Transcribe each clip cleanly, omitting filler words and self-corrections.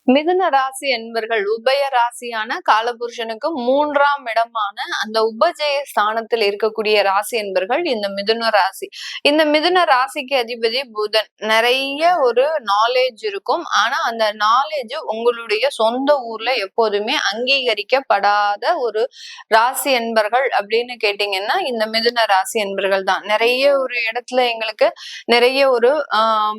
மிதுன ராசி என்பர்கள் உபய ராசியான காலபுருஷனுக்கு 3ஆம் இடமான அந்த உபஜய ஸ்தானத்தில் இருக்கக்கூடிய ராசி என்பர்கள் இந்த மிதுன ராசி. இந்த மிதுன ராசிக்கு அதிபதி புதன். நிறைய ஒரு நாலேஜ் இருக்கும். ஆனா அந்த நாலேஜ் உங்களுடைய சொந்த ஊர்ல எப்போதுமே அங்கீகரிக்கப்படாத ஒரு ராசி என்பர்கள் அப்படின்னு கேட்டீங்கன்னா இந்த மிதுன ராசி என்பர்கள் தான். நிறைய ஒரு இடத்துல எங்களுக்கு நிறைய ஒரு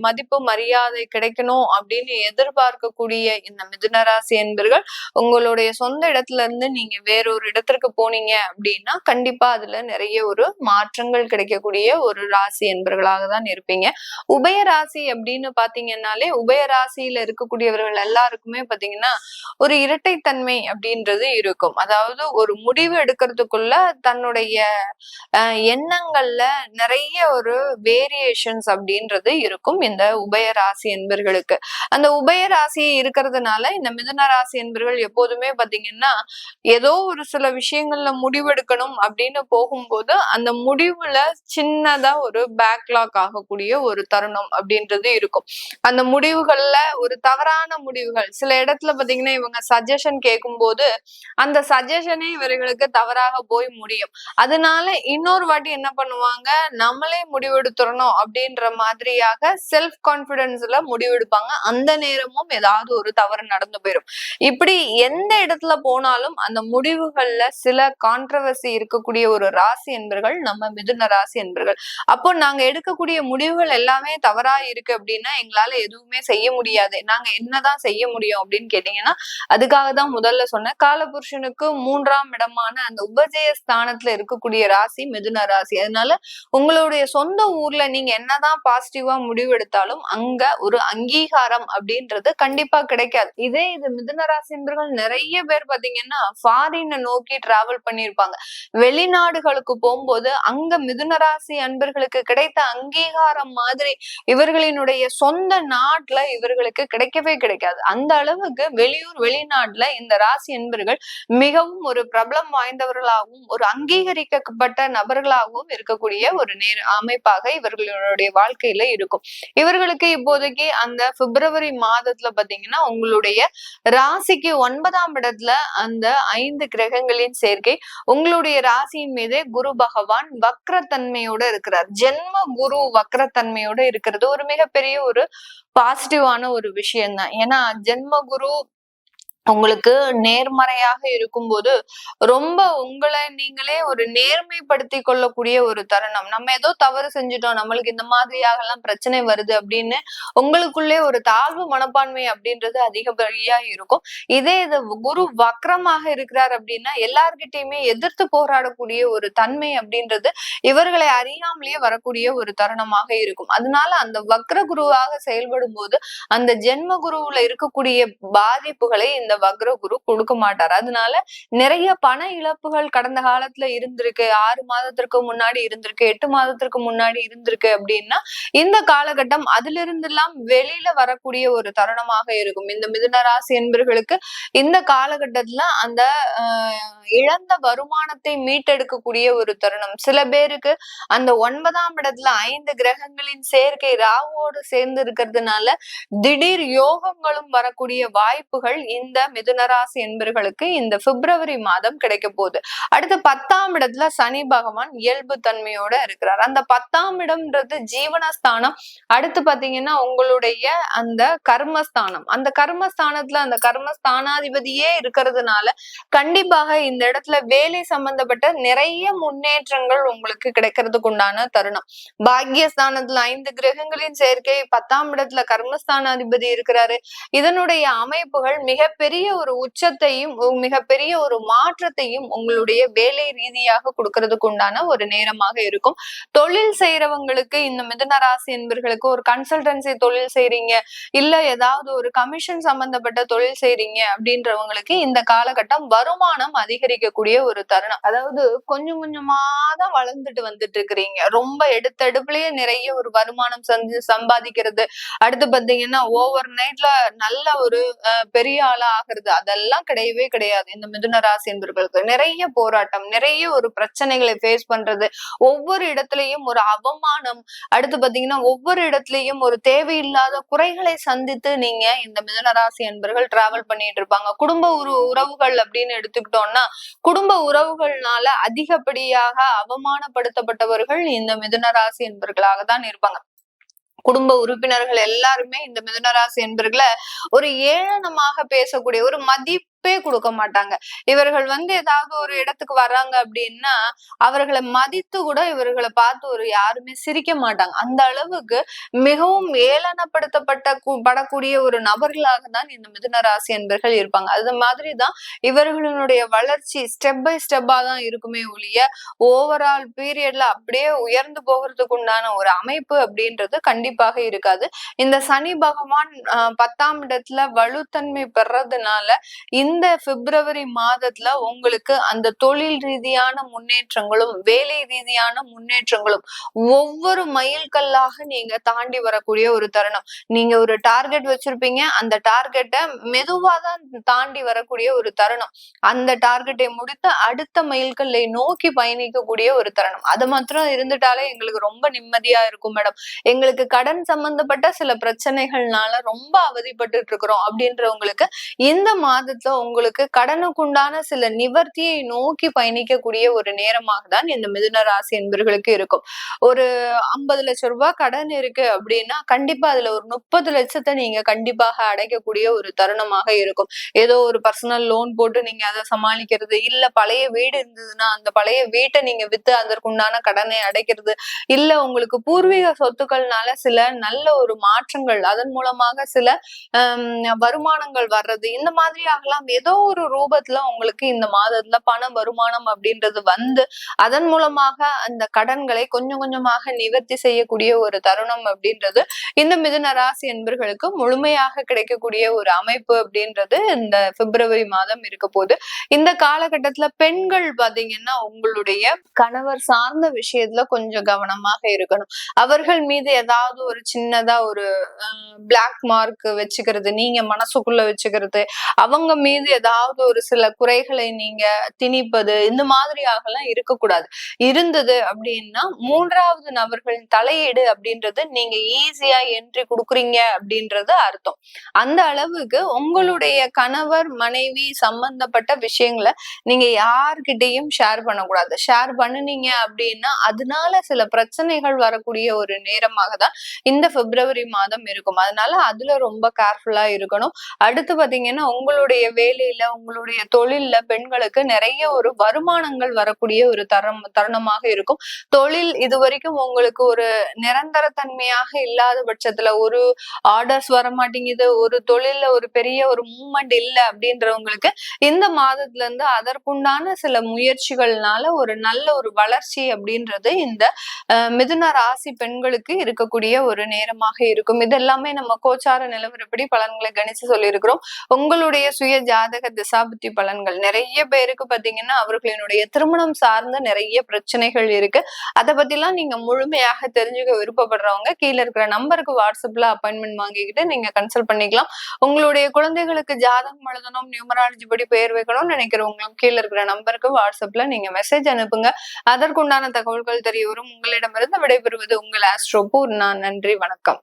மதிப்பு மரியாதை கிடைக்கணும் அப்படின்னு எதிர்பார்க்கக்கூடிய இந்த மிதுன ராசி என்பர்கள் உங்களுடைய சொந்த இடத்துல இருந்து நீங்க வேறொரு இடத்திற்கு போனீங்க அப்படின்னா கண்டிப்பா அதுல நிறைய ஒரு மாற்றங்கள் கிடைக்கக்கூடிய ஒரு ராசி என்பர்களாக தான் இருப்பீங்க. உபய ராசி அப்படின்னு பாத்தீங்கன்னாலே உபய ராசியில இருக்கக்கூடியவர்கள் எல்லாருக்குமே பாத்தீங்கன்னா ஒரு இரட்டைத்தன்மை அப்படின்றது இருக்கும். அதாவது ஒரு முடிவு எடுக்கிறதுக்குள்ள தன்னுடைய எண்ணங்கள்ல நிறைய ஒரு வேரியேஷன்ஸ் அப்படின்றது இருக்கும் இந்த உபய ராசி என்பர்களுக்கு. அந்த உபய ராசி இருக்கிறதுனால இந்த மிதுன ராசி என்பர்கள் எப்போதுமே பாத்தீங்கன்னா ஏதோ ஒரு சில விஷயங்கள்ல முடிவெடுக்கணும் அப்படின்னு போகும்போது அந்த முடிவுல சின்னதா ஒரு பேக்லாக் ஆகக்கூடிய ஒரு தருணம் அப்படின்றது இருக்கும். அந்த முடிவுகள்ல ஒரு தவறான முடிவுகள் சில இடத்துல பாத்தீங்கன்னா இவங்க சஜஷன் கேட்கும் போது அந்த சஜஷனே இவர்களுக்கு தவறாக போய் முடியும். அதனால இன்னொரு வாட்டி என்ன பண்ணுவாங்க, நம்மளே முடிவெடுத்துறணும் அப்படின்ற மாதிரியாக செல்ஃப் கான்பிடன்ஸ்ல முடிவெடுப்பாங்க. அந்த நேரமும் ஏதாவது ஒரு தவறு நடந்து போயிடும். இப்படி எந்த இடத்துல போனாலும் அந்த முடிவுகள்ல சில கான்ட்ரவர்சி இருக்கக்கூடிய ஒரு ராசி என்பர்கள் நம்ம மிதுன ராசி என்பர்கள். அப்போ நாங்க எடுக்கக்கூடிய முடிவுகள் எல்லாமே தவறா இருக்கு அப்படின்னா எங்களால எதுவுமே செய்ய முடியாது. நாங்க என்னதான் செய்ய முடியும் அப்படின்னு கேட்டீங்கன்னா அதுக்காக தான் முதல்ல சொன்ன காலபுருஷனுக்கு 3ஆம் இடமான அந்த உபஜய ஸ்தானத்துல இருக்கக்கூடிய ராசி மிதுன ராசி. அதனால உங்களுடைய சொந்த ஊர்ல நீங்க என்னதான் பாசிட்டிவா முடிவெடுத்தாலும் அங்க ஒரு அங்கீகாரம் அப்படின்றது கண்டிப்பா கிடைக்காது. இதே இது மிதுன ராசி என்பர்கள் நிறைய பேர் பாத்தீங்கன்னா ஃபாரினை நோக்கி டிராவல் பண்ணியிருப்பாங்க. வெளிநாடுகளுக்கு போகும்போது அங்க மிதுன ராசி அன்பர்களுக்கு கிடைத்த அங்கீகாரம் மாதிரி இவர்களினுடைய சொந்த நாட்டுல இவர்களுக்கு கிடைக்கவே கிடைக்காது. அந்த அளவுக்கு வெளியூர் வெளிநாட்டுல இந்த ராசி என்பர்கள் மிகவும் ஒரு பிரபலம் வாய்ந்தவர்களாகவும் ஒரு அங்கீகரிக்கப்பட்ட நபர்களாகவும் இருக்கக்கூடிய ஒரு அமைப்பாக இவர்களுடைய வாழ்க்கையில இருக்கும். இவர்களுக்கு இப்போதைக்கு அந்த பிப்ரவரி மாதத்துல பாத்தீங்கன்னா உங்களுடைய ராசிக்கு 9ஆம் இடத்துல அந்த 5 கிரகங்களின் சேர்க்கை உங்களுடைய ராசியின் மீதே குரு பகவான் வக்ரத்தன்மையோட இருக்கிறார். ஜென்ம குரு வக்ரத்தன்மையோட இருக்கிறது ஒரு மிகப்பெரிய ஒரு பாசிட்டிவான ஒரு விஷயம் தான். ஏன்னா ஜென்ம குரு உங்களுக்கு நேர்மறையாக இருக்கும்போது ரொம்ப உங்களை நீங்களே ஒரு நேர்மைப்படுத்தி கொள்ளக்கூடிய ஒரு தருணம். நம்ம ஏதோ தவறு செஞ்சுட்டோம், நம்மளுக்கு இந்த மாதிரியாக எல்லாம் பிரச்சனை வருது அப்படின்னு உங்களுக்குள்ளே ஒரு தாழ்வு மனப்பான்மை அப்படின்றது அதிகப்படியா இருக்கும். இதே இது குரு வக்ரமாக இருக்கிறார் அப்படின்னா எல்லார்கிட்டயுமே எதிர்த்து போராடக்கூடிய ஒரு தன்மை அப்படின்றது இவர்களை அறியாமலேயே வரக்கூடிய ஒரு தருணமாக இருக்கும். அதனால அந்த வக்ர குருவாக செயல்படும் போது அந்த ஜென்ம குருவுல இருக்கக்கூடிய பாதிப்புகளை இந்த வக்ர குரு கொடுக்க மாட்டார். அதனால நிறைய பண இழப்புகள் கடந்த காலத்துல இருந்திருக்கு. 6 மாதத்திற்கு முன்னாடி இருந்திருக்கு, 8 மாதத்திற்கு முன்னாடி இருந்திருக்கு அப்படின்னா இந்த காலகட்டம் அதுல இருந்து எல்லாம் வெளியில வரக்கூடிய ஒரு தருணமாக இருக்கும். இந்த மிதுன ராசி என்பர்களுக்கு இந்த காலகட்டத்துல அந்த இழந்த வருமானத்தை மீட்டெடுக்கக்கூடிய ஒரு தருணம். சில பேருக்கு அந்த 9ஆம் இடத்துல 5 கிரகங்களின் சேர்க்கை ராகுவோடு சேர்ந்து இருக்கிறதுனால திடீர் யோகங்களும் வரக்கூடிய வாய்ப்புகள் இந்த மிதுனராசி என்பர்களுக்கு இந்த பிப்ரவரி மாதம் கிடைக்க போகுது. அடுத்து 10ஆம் இடத்துல சனி பகவான் இயல்பு தன்மையோட இருக்கிறார். அந்த 10ஆம் இடம்ன்றது ஜீவனஸ்தானம். அடுத்து பாத்தீங்கன்னா உங்களுடைய அந்த கர்மஸ்தானம். அந்த கர்மஸ்தானத்துல அந்த கர்மஸ்தானாதிபதியே இருக்கிறதுனால கண்டிப்பாக இந்த இடத்துல வேலை சம்பந்தப்பட்ட நிறைய முன்னேற்றங்கள் உங்களுக்கு கிடைக்கிறதுக்கு உண்டான தருணம். பாக்கியஸ்தானத்துல 5 கிரகங்களின் சேர்க்கை, 10ஆம் இடத்துல கர்மஸ்தானாதிபதி இருக்கிறாரு. இதனுடைய அமைப்புகள் மிகப்பெரிய ஒரு உச்சத்தையும் மிகப்பெரிய ஒரு மாற்றத்தையும் உங்களுடைய வேலை ரீதியாக கொடுக்கறதுக்கு உண்டான ஒரு நேரமாக இருக்கும். தொழில் செய்யறவங்களுக்கு இந்த மிதுன ராசி என்பர்களுக்கு ஒரு கன்சல்டன்சி தொழில் செய்றீங்க, இல்ல ஏதாவது ஒரு கமிஷன் சம்பந்தப்பட்ட தொழில் செய்றீங்க அப்படின்றவங்களுக்கு இந்த காலகட்டம் வருமானம் அதிகரிக்கக்கூடிய ஒரு தருணம். அதாவது கொஞ்சம் கொஞ்சமா தான் வளர்ந்துட்டு வந்துட்டு இருக்கிறீங்க. ரொம்ப எடுத்தடுப்புலயே நிறைய ஒரு வருமானம் சம்பாதிக்கிறது. அடுத்து பாத்தீங்கன்னா ஓவர் நைட்ல நல்ல ஒரு பெரிய ஆளா ஆகுறது அதெல்லாம் கிடையவே கிடையாது. இந்த மிதுன ராசி என்பவர்களுக்கு நிறைய போராட்டம், நிறைய ஒரு பிரச்சனைகளை ஃபேஸ் பண்றது, ஒவ்வொரு இடத்துலயும் ஒரு அவமானம், அடுத்து பாத்தீங்கன்னா ஒவ்வொரு இடத்துலயும் ஒரு தேவையில்லாத குறைகளை சந்தித்து நீங்க இந்த மிதுன ராசி என்பவர்கள் டிராவல் பண்ணிட்டு இருப்பாங்க. குடும்ப உறவுகள் அப்படின்னு எடுத்துக்கிட்டோம்னா, குடும்ப உறவுகள்னால அதிகப்படியாக அவமானப்படுத்தப்பட்டவர்கள் இந்த மிதுன ராசி என்பவர்களாக தான் இருப்பாங்க. குடும்ப உறுப்பினர்கள் எல்லாருமே இந்த மிதுனராசி என்பர்களை ஒரு ஏளனமாக பேசக்கூடிய ஒரு மதிப்பே கொடுக்க மாட்டாங்க. இவர்கள் ஏதாவது ஒரு இடத்துக்கு வர்றாங்க அப்படின்னா அவர்களை மதித்து கூட இவர்களை பார்த்து ஒரு யாருமே சிரிக்க மாட்டாங்க. அந்த அளவுக்கு மிகவும் படக்கூடிய ஒரு நபர்களாக தான் இந்த மிதுன ராசி என்பர்கள் இருப்பாங்க. அது மாதிரிதான் இவர்களுடைய வளர்ச்சி ஸ்டெப் பை ஸ்டெப்பா தான் இருக்குமே ஒழிய ஓவரால் பீரியட்ல அப்படியே உயர்ந்து போகிறதுக்கு உண்டான ஒரு அமைப்பு அப்படின்றது கண்டிப்பாக இருக்காது. இந்த சனி பகவான் 10ஆம் இடத்துல வலுத்தன்மை பெறதுனால இந்த பிப்ரவரி மாதத்துல உங்களுக்கு அந்த தொழில் ரீதியான முன்னேற்றங்களும் வேலை ரீதியான முன்னேற்றங்களும் ஒவ்வொரு மைல்கல்லாக நீங்க தாண்டி வரக்கூடிய ஒரு தருணம். நீங்க ஒரு டார்கெட் வச்சிருப்பீங்க, அந்த டார்கெட்டை மெதுவா தான் தாண்டி வரக்கூடிய ஒரு தருணம். அந்த டார்கெட்டை முடித்து அடுத்த மைல்கல்லை நோக்கி பயணிக்கக்கூடிய ஒரு தருணம். அது மாத்திரம் இருந்துட்டாலே எங்களுக்கு ரொம்ப நிம்மதியா இருக்கும் மேடம். எங்களுக்கு கடன் சம்பந்தப்பட்ட சில பிரச்சனைகள்னால ரொம்ப அவதிப்பட்டு இருக்கிறோம் அப்படின்றவங்களுக்கு இந்த மாதத்துல உங்களுக்கு கடனுக்குண்டான சில நிவர்த்தியை நோக்கி பயணிக்கக்கூடிய ஒரு நேரமாக தான் இந்த மிதுன ராசி என்பவர்களுக்கு இருக்கும். ஒரு 50 லட்சம் ரூபாய் கடன் இருக்கு அப்படின்னா கண்டிப்பா அதுல ஒரு 30 லட்சத்தை நீங்க கண்டிப்பாக அடைக்கக்கூடிய ஒரு தருணமாக இருக்கும். ஏதோ ஒரு பர்சனல் லோன் போட்டு நீங்க அதை சமாளிக்கிறது, இல்ல பழைய வீடு இருந்ததுன்னா அந்த பழைய வீட்டை நீங்க வித்து அதற்குண்டான கடனை அடைக்கிறது, இல்ல உங்களுக்கு பூர்வீக சொத்துக்கள்னால சில நல்ல ஒரு மாற்றங்கள் அதன் மூலமாக சில வருமானங்கள் வர்றது, இந்த மாதிரி ஆகலாம். ஏதோ ஒரு ரூபத்துல உங்களுக்கு இந்த மாதத்துல பண வருமானம் அப்படின்றது அதன் மூலமாக அந்த கடன்களை கொஞ்சம் கொஞ்சமாக நிவர்த்தி செய்யக்கூடிய ஒரு தருணம் அப்படின்றது இந்த மிதுன ராசி என்பர்களுக்கு முழுமையாக கிடைக்கக்கூடிய ஒரு அமைப்பு அப்படின்றது இந்த பிப்ரவரி மாதம் இருக்க போது. இந்த காலகட்டத்துல பெண்கள் பாத்தீங்கன்னா உங்களுடைய கணவர் சார்ந்த விஷயத்துல கொஞ்சம் கவனமாக இருக்கணும். அவர்கள் மீது ஏதாவது ஒரு சின்னதா ஒரு பிளாக் மார்க் வச்சுக்கிறது, நீங்க மனசுக்குள்ள வச்சுக்கிறது, அவங்க மீது ஏதாவது ஒரு சில குறைகளை நீங்க திணிப்பது, இந்த மாதிரியாகலாம் இருக்கக்கூடாது. இருந்தது அப்படின்னா 3வது நபர்களின் தலையீடு அப்படின்றது நீங்க ஈஸியா என்ட்ரி கொடுக்குறீங்க அப்படின்றது அர்த்தம். அந்த அளவுக்கு உங்களுடைய கணவர் மனைவி சம்பந்தப்பட்ட விஷயங்களை நீங்க யார்கிட்டையும் ஷேர் பண்ணக்கூடாது. ஷேர் பண்ணுனீங்க அப்படின்னா அதனால சில பிரச்சனைகள் வரக்கூடிய ஒரு நேரமாக தான் இந்த பிப்ரவரி மாதம் இருக்கும். அதனால அதுல ரொம்ப கேர்ஃபுல்லா இருக்கணும். அடுத்து பாத்தீங்கன்னா உங்களுடைய வேலையில உங்களுடைய தொழில்ல பெண்களுக்கு நிறைய ஒரு வருமானங்கள் வரக்கூடிய ஒரு தருணமாக இருக்கும். தொழில் இது வரைக்கும் உங்களுக்கு ஒரு நிரந்தர தன்மையாக இல்லாத பட்சத்துல ஒரு ஆர்டர்ஸ் வர மாட்டேங்குது, ஒரு தொழில்ல ஒரு பெரிய ஒரு மூவ்மெண்ட் இல்ல அப்படின்றவங்களுக்கு இந்த மாதத்துல இருந்து அதற்குண்டான சில முயற்சிகள்னால ஒரு நல்ல ஒரு வளர்ச்சி அப்படின்றது இந்த மிதுன ராசி பெண்களுக்கு இருக்கக்கூடிய ஒரு நேரமாக இருக்கும். இதெல்லாமே நம்ம கோச்சார நிலவரப்படி பலன்களை கணிச்சு சொல்லியிருக்கிறோம். உங்களுடைய சுய ஜாதக திசாபுத்தி பலன்கள் நிறைய பேருக்கு பாத்தீங்கன்னா அவர்களினுடைய திருமணம் சார்ந்த நிறைய பிரச்சனைகள் இருக்கு. அதை பத்தி எல்லாம் நீங்க முழுமையாக தெரிஞ்சுக்க விருப்பப்படுறவங்க கீழே இருக்கிற நம்பருக்கு வாட்ஸ்அப்ல அப்பாயின்மெண்ட் வாங்கிக்கிட்டு நீங்க கன்சல்ட் பண்ணிக்கலாம். உங்களுடைய குழந்தைகளுக்கு ஜாதகம் எழுதணும், நியூமராலஜி படி பெயர் வைக்கணும்னு நினைக்கிறவங்களும் கீழே இருக்கிற நம்பருக்கு வாட்ஸ்அப்ல நீங்க மெசேஜ் அனுப்புங்க. அதற்குண்டான தகவல்கள் தெரிய வரும். உங்களிடமிருந்து விடைபெறுவது உங்கள் ஆஸ்ட்ரோ பூர்ணா. நன்றி, வணக்கம்.